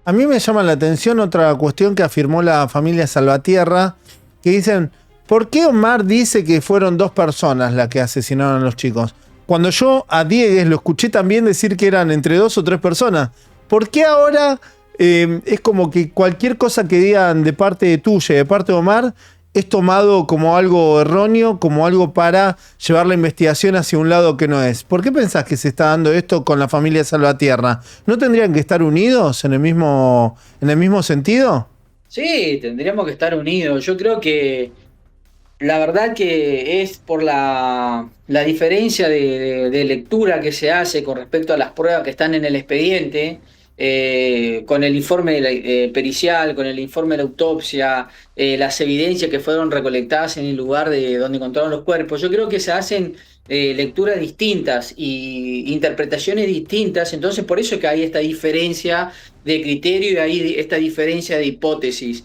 A mí me llama la atención otra cuestión que afirmó la familia Salvatierra, que dicen, ¿por qué Omar dice que fueron 2 personas las que asesinaron a los chicos? Cuando yo a Diegues lo escuché también decir que eran entre 2 o 3 personas. ¿Por qué ahora es como que cualquier cosa que digan de parte tuya y de parte de Omar es tomado como algo erróneo, como algo para llevar la investigación hacia un lado que no es? ¿Por qué pensás que se está dando esto con la familia Salvatierra? ¿No tendrían que estar unidos en el mismo sentido? Sí, tendríamos que estar unidos. Yo creo que la verdad que es por la diferencia de lectura que se hace con respecto a las pruebas que están en el expediente, con el informe pericial, con el informe de la autopsia, las evidencias que fueron recolectadas en el lugar de donde encontraron los cuerpos. Yo creo que se hacen lecturas distintas y interpretaciones distintas, entonces por eso es que hay esta diferencia de criterio y hay esta diferencia de hipótesis.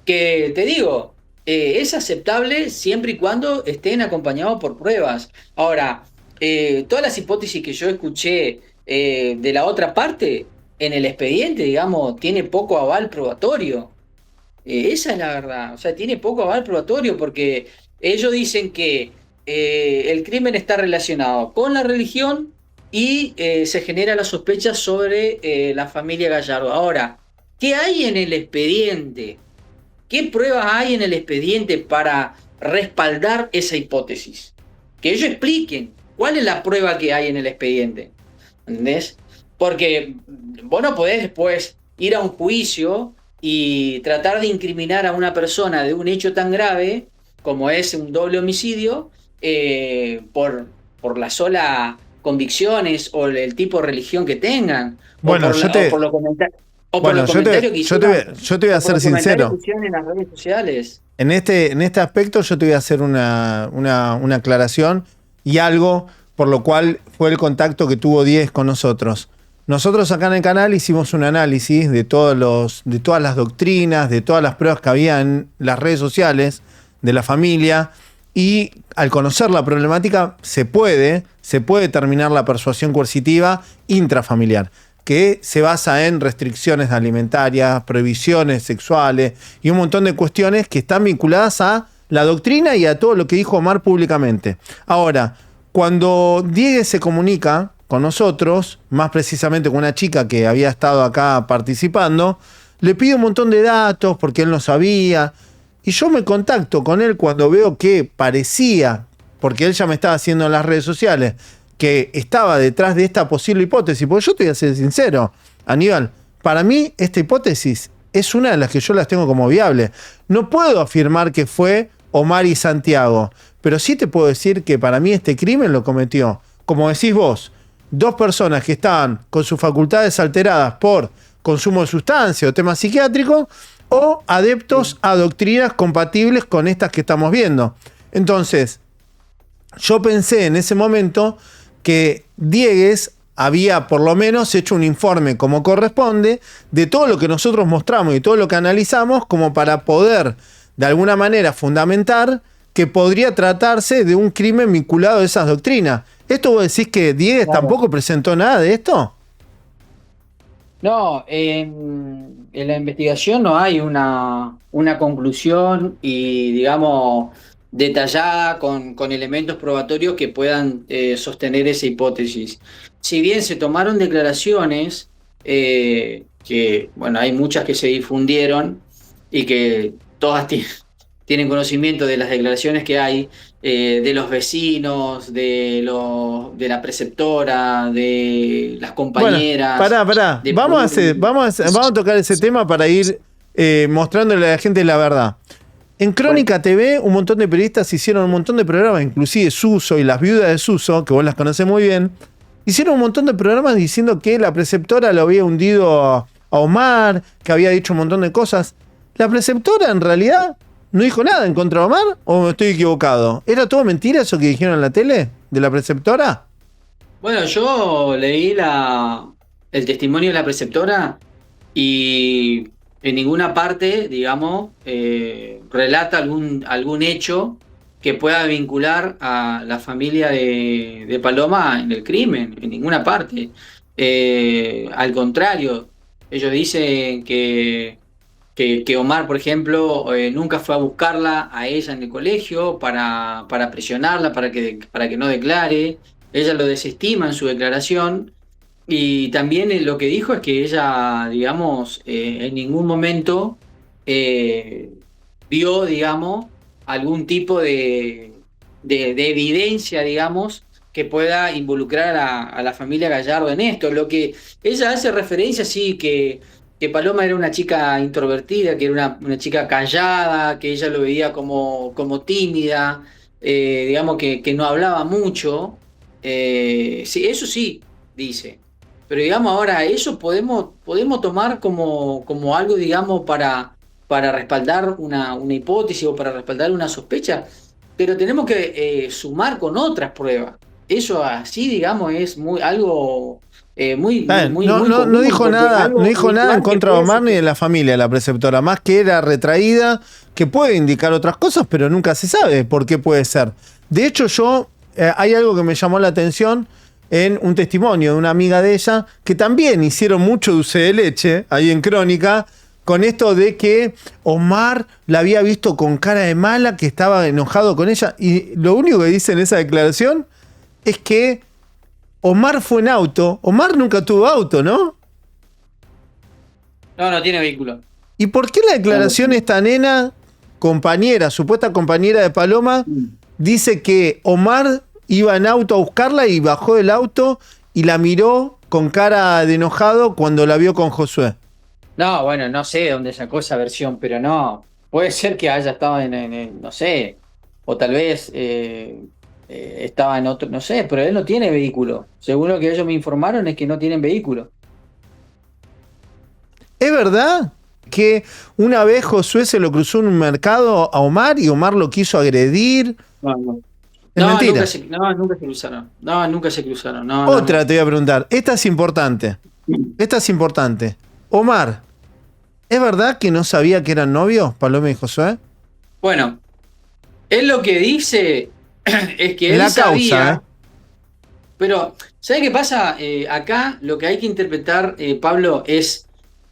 Que te digo, es aceptable siempre y cuando estén acompañados por pruebas. Ahora, todas las hipótesis que yo escuché de la otra parte, en el expediente, digamos, tiene poco aval probatorio. Esa es la verdad. O sea, tiene poco aval probatorio porque ellos dicen que el crimen está relacionado con la religión y se genera la sospecha sobre la familia Gallardo. Ahora, ¿qué hay en el expediente? ¿Qué pruebas hay en el expediente para respaldar esa hipótesis? Que ellos expliquen cuál es la prueba que hay en el expediente. ¿Entendés? Porque vos no podés después ir a un juicio y tratar de incriminar a una persona de un hecho tan grave como es un doble homicidio por las sola convicciones o el tipo de religión que tengan o Bueno, por, yo o por te, los comentarios. O por bueno, los comentarios que hicieron, yo te voy a o por ser los comentarios que sincero. hicieron en las redes sociales. En este aspecto yo te voy a hacer una aclaración y algo por lo cual fue el contacto que tuvo 10 con nosotros. Nosotros acá en el canal hicimos un análisis de todas las doctrinas, de todas las pruebas que había en las redes sociales de la familia y al conocer la problemática se puede terminar la persuasión coercitiva intrafamiliar, que se basa en restricciones alimentarias, prohibiciones sexuales y un montón de cuestiones que están vinculadas a la doctrina y a todo lo que dijo Omar públicamente. Ahora, cuando Diegue se comunica con nosotros, más precisamente con una chica que había estado acá participando, le pide un montón de datos porque él no sabía. Y yo me contacto con él cuando veo que parecía, porque él ya me estaba haciendo en las redes sociales, que estaba detrás de esta posible hipótesis. Porque yo te voy a ser sincero, Aníbal, para mí esta hipótesis es una de las que yo las tengo como viable. No puedo afirmar que fue Omar y Santiago, pero sí te puedo decir que para mí este crimen lo cometió, como decís vos, 2 personas que estaban con sus facultades alteradas por consumo de sustancia o temas psiquiátricos, o adeptos a doctrinas compatibles con estas que estamos viendo. Entonces, yo pensé en ese momento que Diegues había por lo menos hecho un informe como corresponde de todo lo que nosotros mostramos y todo lo que analizamos como para poder de alguna manera fundamentar que podría tratarse de un crimen vinculado a esas doctrinas. ¿Esto vos decís que Diegues Claro. tampoco presentó nada de esto? No, en la investigación no hay una conclusión y, digamos, detallada con elementos probatorios que puedan sostener esa hipótesis. Si bien se tomaron declaraciones, que, bueno, hay muchas que se difundieron y que todas tienen conocimiento de las declaraciones que hay, de los vecinos, de la preceptora, de las Bueno, compañeras pará. de Puri. Vamos a tocar ese tema para ir mostrándole a la gente la verdad. En Bueno, Crónica TV, un montón de periodistas hicieron un montón de programas, inclusive Suso y las viudas de Suso, que vos las conocés muy bien, hicieron un montón de programas diciendo que la preceptora lo había hundido a Omar, que había dicho un montón de cosas. ¿La preceptora en realidad no dijo nada en contra de Omar o me estoy equivocado? ¿Era todo mentira eso que dijeron en la tele de la preceptora? bueno, yo leí el testimonio de la preceptora y en ninguna parte, digamos, relata algún hecho que pueda vincular a la familia de Paloma en el crimen, en ninguna parte. Al contrario. Ellos dicen que Omar, por ejemplo, nunca fue a buscarla a ella en el colegio para presionarla, para que no declare. Ella lo desestima en su declaración. Y también lo que dijo es que ella, digamos, en ningún momento eh, vio, digamos, algún tipo de evidencia, digamos, que pueda involucrar a la familia Gallardo en esto. Lo que ella hace referencia, sí, que Paloma era una chica introvertida, que era una chica callada, que ella lo veía como tímida, digamos que no hablaba mucho. Sí, eso sí, dice. Pero digamos ahora, eso podemos tomar como algo, digamos, para respaldar una hipótesis o para respaldar una sospecha, pero tenemos que sumar con otras pruebas. Eso así, digamos, es algo Está bien, muy no común, dijo porque nada, no algo dijo nada en habitual que contra de puede Omar ni de suceder. la familia de la preceptora, más que era retraída, que puede indicar otras cosas, pero nunca se sabe por qué puede ser. De hecho, hay algo que me llamó la atención en un testimonio de una amiga de ella, que también hicieron mucho dulce de leche, ahí en Crónica, con esto de que Omar la había visto con cara de mala, que estaba enojado con ella, y lo único que dice en esa declaración es que Omar fue en auto. Omar nunca tuvo auto, ¿no? No, no tiene vehículo. ¿Y por qué la No lo declaración tiene. esta nena, compañera, supuesta compañera de Paloma, dice que Omar iba en auto a buscarla y bajó del auto y la miró con cara de enojado cuando la vio con Josué? No, bueno, no sé de dónde sacó esa versión, pero no. Puede ser que haya estado no sé, o tal vez estaba en otro, no sé, pero él no tiene vehículo. Según lo que ellos me informaron es que no tienen vehículo. ¿Es verdad que una vez Josué se lo cruzó en un mercado a Omar y Omar lo quiso agredir? No, no. Es mentira. Nunca se cruzaron. No, nunca se cruzaron. No, no, Otra no. te voy a preguntar. Esta es importante. Esta es importante. Omar, ¿es verdad que no sabía que eran novios, Paloma y Josué? Bueno, él lo que dice es que En él la causa, ¿eh? sabía. Pero, ¿sabe qué pasa? Acá lo que hay que interpretar, Pablo, es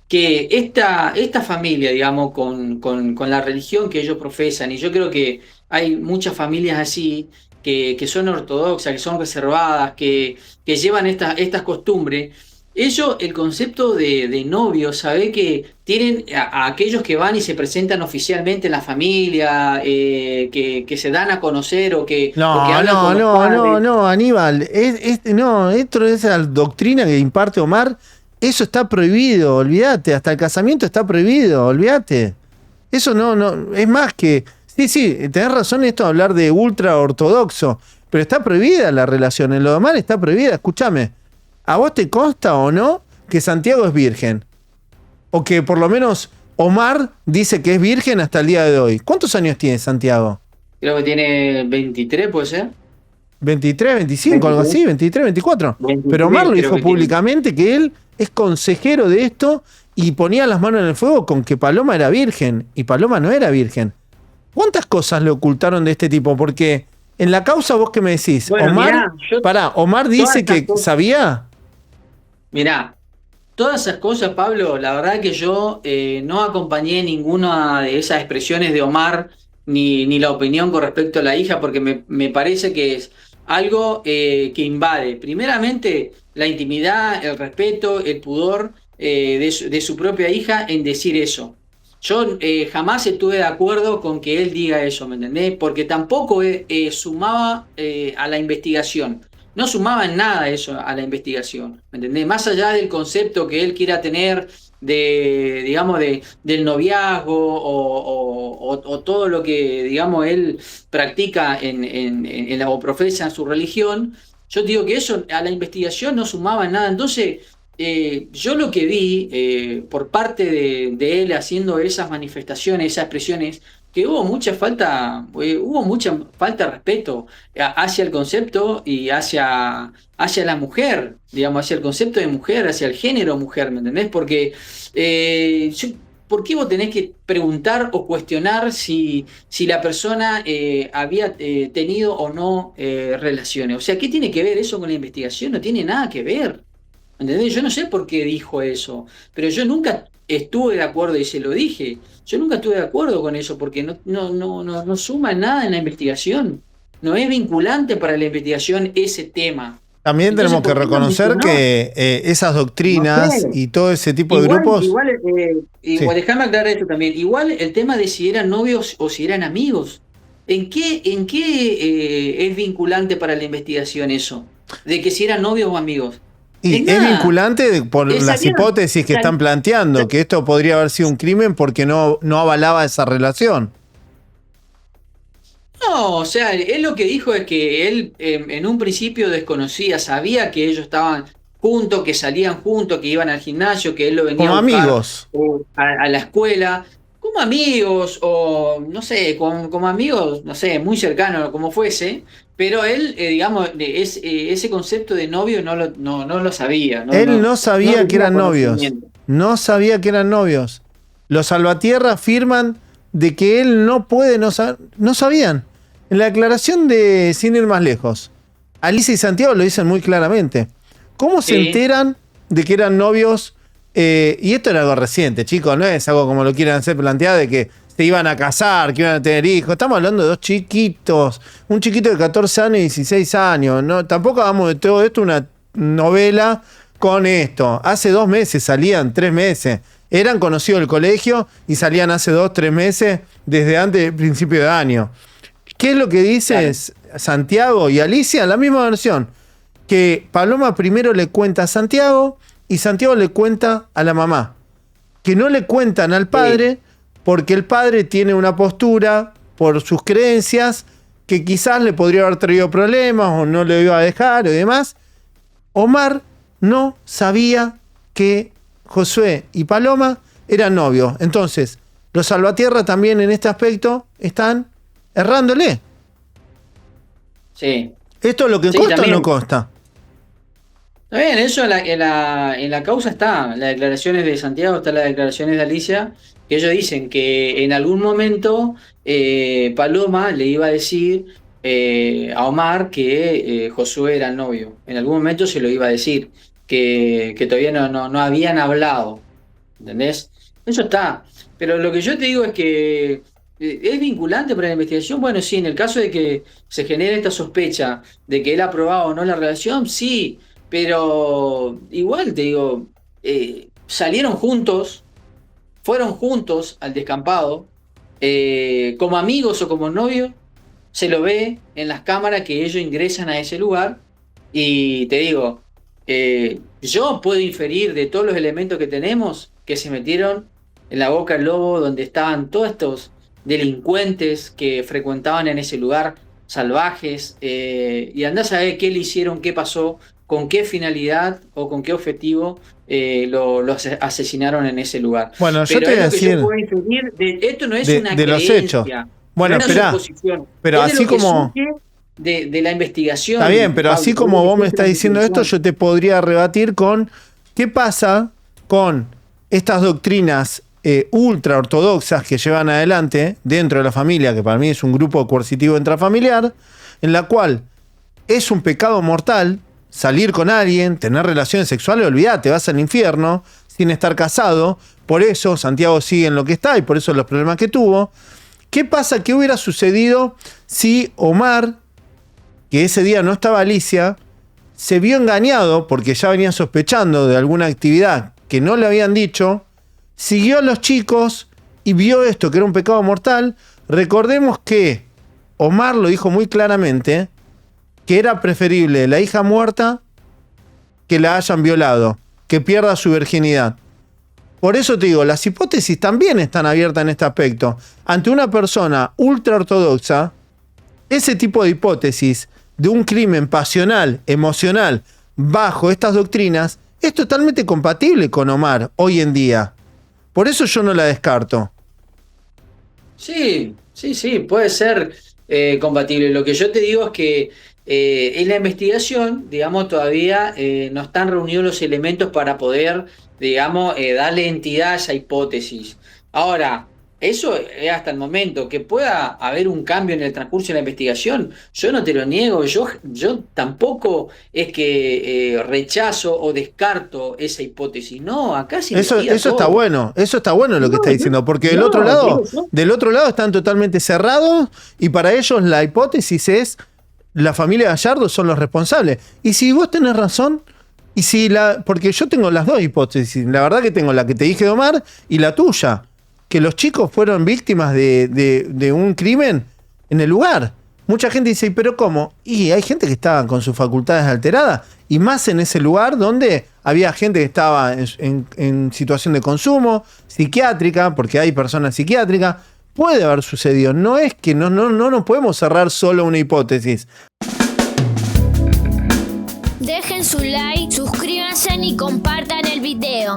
que esta familia, digamos, con la religión que ellos profesan, y yo creo que hay muchas familias así, que son ortodoxas, que son reservadas, que llevan estas costumbres. Ellos, el concepto de novio, sabe que tienen a aquellos que van y se presentan oficialmente en la familia, que se dan a conocer o que No, hablan con no, los no, no, padres. no, Aníbal. No, esto es la doctrina que imparte Omar. Eso está prohibido, olvídate. Hasta el casamiento está prohibido, olvídate. Eso no, es más que. Sí, sí, tenés razón en esto de hablar de ultra ortodoxo, pero está prohibida la relación. En lo de Omar está prohibida. Escúchame, ¿a vos te consta o no que Santiago es virgen? O que por lo menos Omar dice que es virgen hasta el día de hoy. ¿Cuántos años tiene Santiago? Creo que tiene 23, ¿puede ser? 23, 25, algo 23, así, 23, 24. Pero Omar 23 lo creo dijo que tiene. públicamente que él es consejero de esto y ponía las manos en el fuego con que Paloma era virgen y Paloma no era virgen. ¿Cuántas cosas le ocultaron de este tipo? Porque en la causa vos que me decís, Bueno, Omar, mirá, yo Omar todas dice estas que cosas, sabía. mirá, todas esas cosas, Pablo, la verdad que yo no acompañé ninguna de esas expresiones de Omar ni la opinión con respecto a la hija, porque me parece que es algo que invade, primeramente, la intimidad, el respeto, el pudor de su propia hija en decir eso. Yo jamás estuve de acuerdo con que él diga eso, ¿me entendés? Porque tampoco sumaba a la investigación. No sumaba en nada eso a la investigación, ¿me entendés? Más allá del concepto que él quiera tener digamos, del noviazgo o todo lo que, digamos, él practica o profesa en su religión, yo digo que eso a la investigación no sumaba en nada. Entonces, yo lo que vi por parte de él haciendo esas manifestaciones, esas expresiones, que hubo mucha falta de respeto hacia el concepto y hacia la mujer, digamos, hacia el concepto de mujer, hacia el género mujer, ¿me entendés? Porque ¿por qué vos tenés que preguntar o cuestionar si la persona había tenido o no relaciones? O sea, ¿qué tiene que ver eso con la investigación? No tiene nada que ver. ¿Entendés? Yo no sé por qué dijo eso, pero yo nunca estuve de acuerdo y se lo dije. Yo nunca estuve de acuerdo con eso porque no suma nada en la investigación. No es vinculante para la investigación ese tema. También Entonces, tenemos que ¿por qué lo reconocer mencionó? que esas No doctrinas sé. y todo ese tipo de Igual, grupos, igual, sí. igual, déjame aclarar esto también. Igual el tema de si eran novios o si eran amigos. ¿En qué es vinculante para la investigación eso? De que si eran novios o amigos. Y En es nada. vinculante por las Salieron. hipótesis que están sal- planteando, que esto podría haber sido un crimen porque no avalaba esa relación. no, o sea, él lo que dijo es que él en un principio desconocía, sabía que ellos estaban juntos, que salían juntos, que iban al gimnasio, que él lo venía a Como buscar amigos. a la escuela, como amigos o no sé, como amigos, no sé, muy cercanos, como fuese, pero él, digamos, ese concepto de novio no lo sabía, Él no no sabía que tenía eran novios. conocimiento. No sabía que eran novios. Los Salvatierra afirman de que él no puede, no sabían. En la declaración de Sin ir más lejos, Alicia y Santiago lo dicen muy claramente. ¿Cómo se Sí, enteran de que eran novios? Y esto era algo reciente, chicos, no es algo como lo quieran hacer planteado de que se iban a casar, que iban a tener hijos. Estamos hablando de dos chiquitos, un chiquito de 14 años y 16 años. ¿No? Tampoco hagamos de todo esto una novela con esto. Hace 2 meses salían, 3 meses. Eran conocidos del colegio y salían hace 2, 3 meses desde antes del principio de año. ¿Qué es lo que dice claro. Santiago y Alicia? La misma versión. Que Paloma primero le cuenta a Santiago y Santiago le cuenta a la mamá. Que no le cuentan al Sí, padre porque el padre tiene una postura por sus creencias que quizás le podría haber traído problemas o no le iba a dejar y demás. Omar no sabía que Josué y Paloma eran novios. Entonces, los Salvatierra también en este aspecto están errándole. sí. ¿Esto es lo que Sí, consta o no también. consta? Está bien, eso en la causa está, las declaraciones de Santiago, están las declaraciones de Alicia, que ellos dicen que en algún momento Paloma le iba a decir a Omar que Josué era el novio. En algún momento se lo iba a decir, que todavía no habían hablado, ¿entendés? Eso está. Pero lo que yo te digo es que es vinculante para la investigación. Bueno, sí, en el caso de que se genere esta sospecha de que él ha aprobado o no la relación, sí. Pero igual te digo, salieron juntos, fueron juntos al descampado, como amigos o como novios, se lo ve en las cámaras que ellos ingresan a ese lugar y te digo, yo puedo inferir de todos los elementos que tenemos que se metieron en la boca del lobo donde estaban todos estos delincuentes que frecuentaban en ese lugar, salvajes, y andás a ver qué le hicieron, qué pasó, con qué finalidad o con qué objetivo los asesinaron en ese lugar. Bueno, yo Pero te voy es a lo que yo decir puedo inferir, esto no es una de los hechos. creencia, no Bueno, es una esperá, suposición, pero es de así lo que como... surge de la Está bien, investigación, pero así Pablo, es lo como que vos me surge de estás la diciendo esto, investigación. yo te podría rebatir con qué pasa con estas doctrinas ultra ortodoxas que llevan adelante dentro de la familia, que para mí es un grupo coercitivo intrafamiliar, en la cual es un pecado mortal salir con alguien, tener relaciones sexuales, olvídate, vas al infierno sin estar casado. Por eso Santiago sigue en lo que está y por eso los problemas que tuvo. ¿Qué pasa? ¿Qué hubiera sucedido si Omar, que ese día no estaba Alicia, se vio engañado porque ya venía sospechando de alguna actividad que no le habían dicho, siguió a los chicos y vio esto, que era un pecado mortal? Recordemos que Omar lo dijo muy claramente, que era preferible la hija muerta que la hayan violado, que pierda su virginidad. Por eso te digo, las hipótesis también están abiertas en este aspecto. Ante una persona ultra ortodoxa, ese tipo de hipótesis de un crimen pasional, emocional, bajo estas doctrinas, es totalmente compatible con Omar hoy en día. Por eso yo no la descarto. Sí, sí, sí, puede ser compatible. Lo que yo te digo es que en la investigación, digamos, todavía no están reunidos los elementos para poder, digamos, darle entidad a esa hipótesis. Ahora, Eso es hasta el momento. Que pueda haber un cambio en el transcurso de la investigación, yo no te lo niego. Yo tampoco es que rechazo o descarto esa hipótesis. No, acá se investiga Eso está todo. bueno, eso está bueno lo que No, está diciendo, porque digo yo. del otro lado están totalmente cerrados y para ellos la hipótesis es la familia Gallardo son los responsables. Y si vos tenés razón, porque yo tengo las dos hipótesis, la verdad que tengo la que te dije de Omar y la tuya, que los chicos fueron víctimas de un crimen en el lugar. Mucha gente dice, ¿pero cómo? Y hay gente que estaba con sus facultades alteradas, y más en ese lugar donde había gente que estaba en situación de consumo, psiquiátrica, porque hay personas psiquiátricas. Puede haber sucedido. No es que no nos podemos cerrar solo una hipótesis. Dejen su like, suscríbanse y compartan el video.